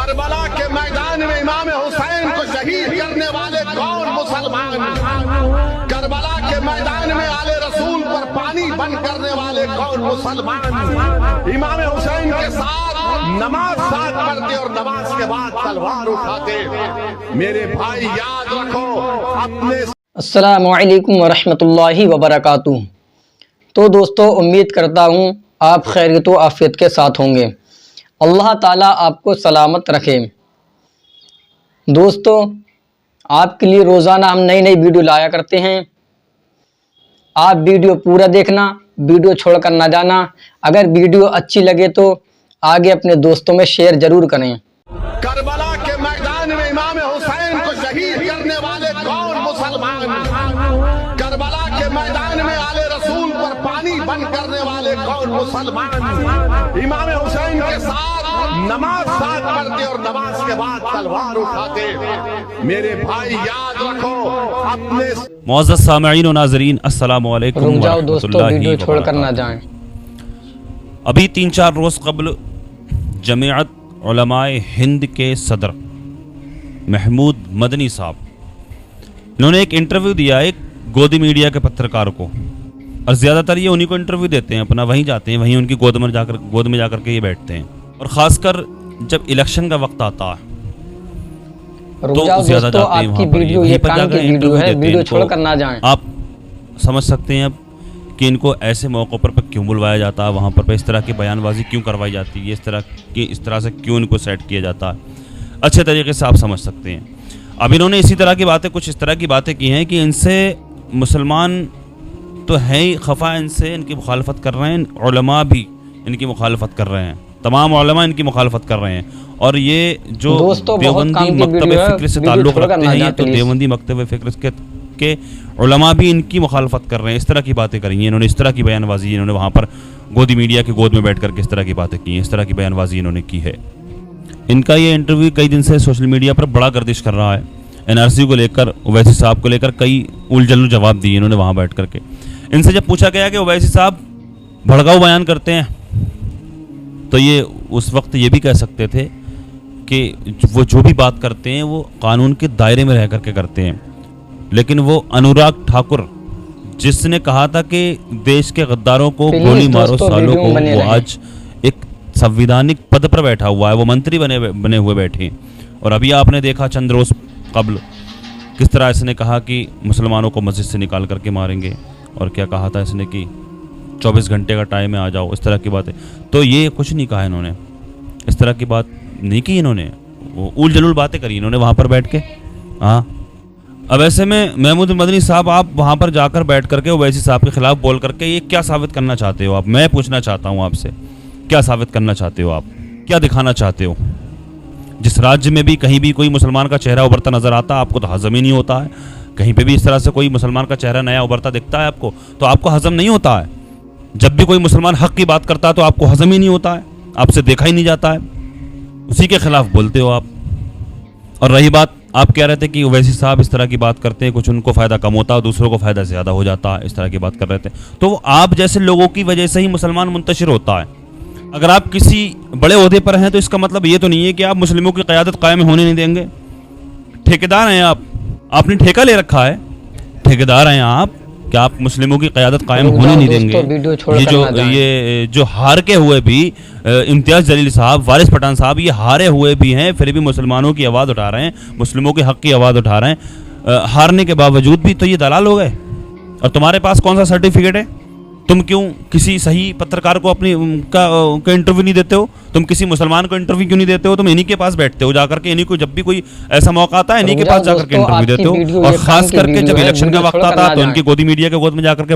Karbala के मैदान में इमाम हुसैन को शहीद करने वाले कौन मुसलमान? करबला के मैदान में आले रसूल पर पानी बंद करने वाले कौन मुसलमान? इमाम हुसैन के साथ नमाज साथ पढ़ते और नमाज के बाद तलवार उठाते। मेरे भाई याद रखो अपने। अस्सलामु अलैकुम वरहमतुल्लाहि वबरकातुहू। तो दोस्तों, उम्मीद करता हूँ आप खैरियत व आफियत के साथ होंगे। अल्लाह ताला आपको सलामत रखे। दोस्तों, आपके लिए रोज़ाना हम नई नई वीडियो लाया करते हैं। आप वीडियो पूरा देखना, वीडियो छोड़कर ना जाना। अगर वीडियो अच्छी लगे तो आगे अपने दोस्तों में शेयर ज़रूर करें। करबला के मैदान में इमाम हुसैन को शहीद करने वाले कौन मुसलमान? करबला के मैदान में आले रसूल पर पानी बंद करने वाले कौन मुसलमान? इमाम हुसैन के साथ नमाज साथ पढ़ते और नमाज के बाद तलवार उठाते। मेरे भाई याद रखो अपने। मुअज़्ज़ज़ सामिईन व नाज़रीन, अस्सलामु अलैकुम रुक जाओ दोस्तों, वरहमतुल्लाहि वीडियो छोड़कर ना वबरकातुहू। जाएं। अभी 3-4 रोज़ कबल जमीअत उलमाए हिंद के सदर महमूद मदनी साहब, इन्होंने एक इंटरव्यू दिया एक गोदी मीडिया के पत्रकार को, और ज़्यादातर ये उन्हीं को इंटरव्यू देते हैं, अपना वहीं जाते हैं, वहीं उनकी गोद में जाकर के ये बैठते हैं। और ख़ासकर जब इलेक्शन का वक्त आता है रुक तो जाओ ज़्यादा दोस्तों, जाते हैं आपकी वहाँ पर, वीडियो ये वहीं पर काम जाकर की वीडियो इंटरव्यू है, देते हैं वीडियो इनको। छोड़कर ना जाएं। आप समझ सकते हैं अब कि इनको ऐसे मौक़ों पर क्यों बुलवाया जाता है, वहाँ पर इस तरह की बयानबाजी क्यों करवाई जाती है, इस तरह से क्यों इनको सेट किया जाता है। अच्छे तरीके से आप समझ सकते हैं। अब इन्होंने इसी तरह की बातें, कुछ इस तरह की बातें की हैं कि इनसे मुसलमान तो है ही खफा, इनसे इनकी मुखालफत कर रहे हैं, उलमा भी इनकी मुखालफत कर रहे हैं, तमाम उलमा इनकी मुखालफत कर रहे हैं। और ये जो देवबंदी मकतब फ़िक्र से ताल्लुक़ रखते हैं, ये तो देवबंदी मकतब फ़िक्र के उलमा भी इनकी मुखालफत कर रहे हैं। इस तरह की बातें करी हैं इन्होंने, इस तरह की बयानबाजी इन्होंने वहाँ पर गोदी मीडिया की गोद में बैठ कर के इस तरह की बातें की हैं, इस तरह की बयानबाजी इन्होंने की है। इनका ये इंटरव्यू कई दिन से सोशल मीडिया पर बड़ा गर्दिश कर रहा है। NRC को लेकर, ओवैसी साहब को लेकर कई उलझुल जवाब दिए इन्होंने वहाँ बैठ करके। इनसे जब पूछा गया कि ओवैसी साहब भड़काऊ बयान करते हैं, तो ये उस वक्त ये भी कह सकते थे कि वो जो भी बात करते हैं वो कानून के दायरे में रह करके करते हैं। लेकिन वो अनुराग ठाकुर, जिसने कहा था कि देश के गद्दारों को गोली मारो सालों को, वो आज एक संविधानिक पद पर बैठा हुआ है, वो मंत्री बने हुए बैठे। और अभी आपने देखा चंद रोज कबल किस तरह इसने कहा कि मुसलमानों को मस्जिद से निकाल करके मारेंगे, और क्या कहा था इसने कि 24 घंटे का टाइम है, आ जाओ, इस तरह की बातें। तो ये कुछ नहीं कहा इन्होंने, इस तरह की बात नहीं की इन्होंने, वो उल जलूल बातें करी इन्होंने वहाँ पर बैठ के। हाँ, अब ऐसे में महमूद मदनी साहब, आप वहाँ पर जाकर बैठ करके ओवैसी साहब के खिलाफ बोल करके ये क्या साबित करना चाहते हो आप? मैं पूछना चाहता हूँ आपसे, क्या साबित करना चाहते हो आप? क्या दिखाना चाहते हो? जिस राज्य में भी कहीं भी कोई मुसलमान का चेहरा उभरता नजर आता है, आपको तो हजम ही नहीं होता है। कहीं पे भी इस तरह से कोई मुसलमान का चेहरा नया उभरता दिखता है आपको, तो आपको हजम नहीं होता है। जब भी कोई मुसलमान हक की बात करता है तो आपको हजम ही नहीं होता है, आपसे देखा ही नहीं जाता है, उसी के खिलाफ बोलते हो आप। और रही बात, आप कह रहे थे कि ओवैसी साहब इस तरह की बात करते हैं, कुछ उनको फ़ायदा कम होता है और दूसरों को फ़ायदा ज़्यादा हो जाता है, इस तरह की बात कर रहे थे। तो आप जैसे लोगों की वजह से ही मुसलमान मुंतशिर होता है। अगर आप किसी बड़े ओहदे पर हैं तो इसका मतलब ये तो नहीं है कि आप मुस्लिमों की क़यादत कायम होने नहीं देंगे। ठेकेदार हैं आप, आपने ठेका ले रखा है, ठेकेदार हैं आप, कि आप मुस्लिमों की क़यादत कायम होने नहीं देंगे। ये जो हार के हुए भी इम्तियाज़ जलील साहब, वारिस पठान साहब, ये हारे हुए भी हैं, फिर भी मुसलमानों की आवाज़ उठा रहे हैं, मुस्लिमों के हक़ की आवाज़ उठा रहे हैं। हारने के बावजूद भी तो ये दलाल हो गए। और तुम्हारे पास कौन सा सर्टिफिकेट है? तुम क्यों किसी सही पत्रकार को अपनी का इंटरव्यू नहीं देते हो? तुम किसी मुसलमान को इंटरव्यू क्यों नहीं देते हो? तुम इन्हीं के पास बैठते हो जाकर के, इन्हीं को जब भी कोई ऐसा मौका आता है इन्हीं के पास जाकर के इंटरव्यू देते हो। और खास करके जब इलेक्शन का वक्त आता है तो इनकी गोदी मीडिया के गोद में जाकर के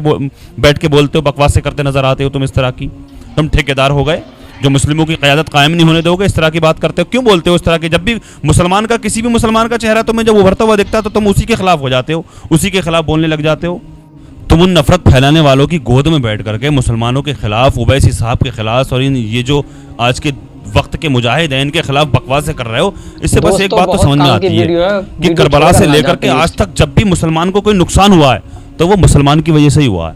बैठ के बोलते हो, बकवासें करते नजर आते हो तुम इस तरह की। तुम ठेकेदार हो गए जो मुस्लिमों की क़यादत कायम नहीं होने दोगे, इस तरह की बात करते हो। क्यों बोलते हो इस तरह की? जब भी मुसलमान का, किसी भी मुसलमान का चेहरा तुम्हें जब उभरता हुआ दिखता है तो तुम उसी के खिलाफ हो जाते हो, उसी के खिलाफ बोलने लग जाते हो। तुम उन नफरत फैलाने वालों की गोद में बैठ करके मुसलमानों के खिलाफ, ओवैसी साहब के खिलाफ और ये जो आज के वक्त के मुजाहिद हैं इनके खिलाफ बकवासें कर रहे हो। इससे बस एक बात तो समझ में आती है कि करबला से लेकर के आज तक जब भी मुसलमान को कोई नुकसान हुआ है तो वो मुसलमान की वजह से ही हुआ है।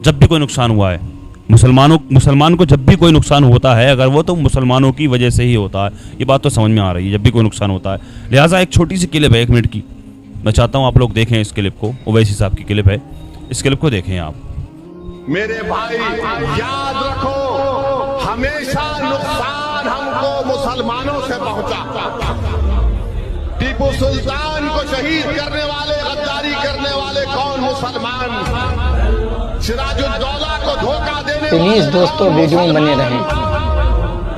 जब भी कोई नुकसान हुआ है मुसलमान को जब भी कोई नुकसान होता है, अगर वो तो मुसलमानों की वजह से ही होता है। ये बात तो समझ में आ रही है, जब भी कोई नुकसान होता है। लिहाजा एक छोटी सी क्लिप है 1 मिनट की, मैं चाहता हूँ आप लोग देखें इस क्लिप को। ओवैसी साहब की क्लिप है, इस क्लिप को देखें आप। मेरे भाई याद रखो, हमेशा नुकसान हमको मुसलमानों से पहुंचा। टीपू सुल्तान को शहीद करने वाले, गद्दारी करने वाले कौन? मुसलमान। सिराजुद्दौला को धोखा देने प्लीज दोस्तों वीडियो में बने रहें।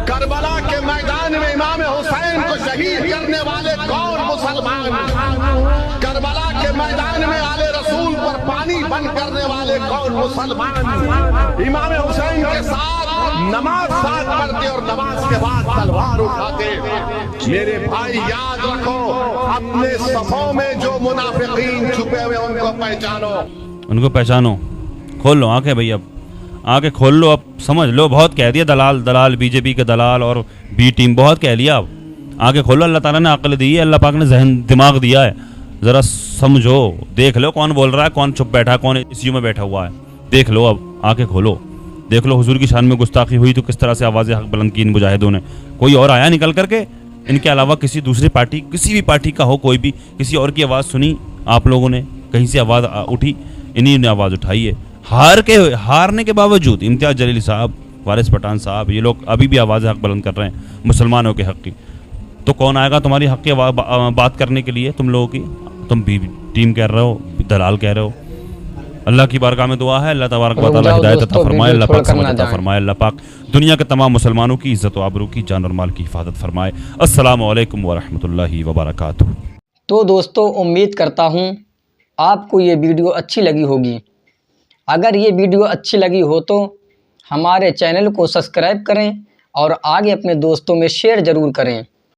करबला के मैदान में इमाम हुसैन को शहीद करने वाले कौन? मुसलमान। करबला के मैदान में आले रसूल पर पानी बंद करने वाले कौन? मुसलमान। इमाम हुसैन के साथ नमाज साथ पढ़ते और नमाज के बाद तलवार उठाते। मेरे भाई याद रखो, अपने सफों में जो मुनाफिकीन छुपे हुए उनको पहचानो, उनको पहचानो। खोल लो आंखें भैया, आंखें खोल लो, अब समझ लो। बहुत कह दिया दलाल, बीजेपी के दलाल और बी टीम, बहुत कह लिया। अब आंखें खोलो, अल्लाह ताला ने अक्ल दी है, अल्लाह पाक ने जहन दिमाग दिया है, ज़रा समझो, देख लो कौन बोल रहा है, कौन चुप बैठा है, कौन इसी में बैठा हुआ है। देख लो, अब आंखें खोलो, देख लो। हुजूर की शान में गुस्ताखी हुई तो किस तरह से आवाज़ हक बुलंद की इन मुजाहिदों ने। कोई और आया निकल करके? इनके अलावा किसी दूसरी पार्टी, किसी भी पार्टी का हो कोई भी, किसी और की आवाज़ सुनी आप लोगों ने? कहीं से आवाज़ उठी? इन्हीं ने आवाज़ उठाई है। हारने के बावजूद इम्तियाज़ जलील साहब, वारिस पठान साहब, ये लोग अभी भी आवाज़ हक बुलंद कर रहे हैं मुसलमानों के हक़ की। तो कौन आएगा तुम्हारी हक़ की बात करने के लिए? तुम लोगों की, तुम भी टीम कह रहे हो, दलाल कह रहे हो। अल्लाह की बारगाह में दुआ है, अल्लाह तबारक व तआला हिदायत अता फरमाए, अल्लाह पाक समझ अता फरमाए, अल्लाह पाक दुनिया के तमाम मुसलमानों की इज़्ज़त व आबरू की, जान और माल की हिफाजत फरमाए। अस्सलामु अलैकुम व रहमतुल्लाहि व बरकातुहू। तो दोस्तों उम्मीद करता हूँ आपको ये वीडियो अच्छी लगी होगी। अगर ये वीडियो अच्छी लगी हो तो हमारे चैनल को सब्सक्राइब करें और आगे अपने दोस्तों में शेयर ज़रूर करें।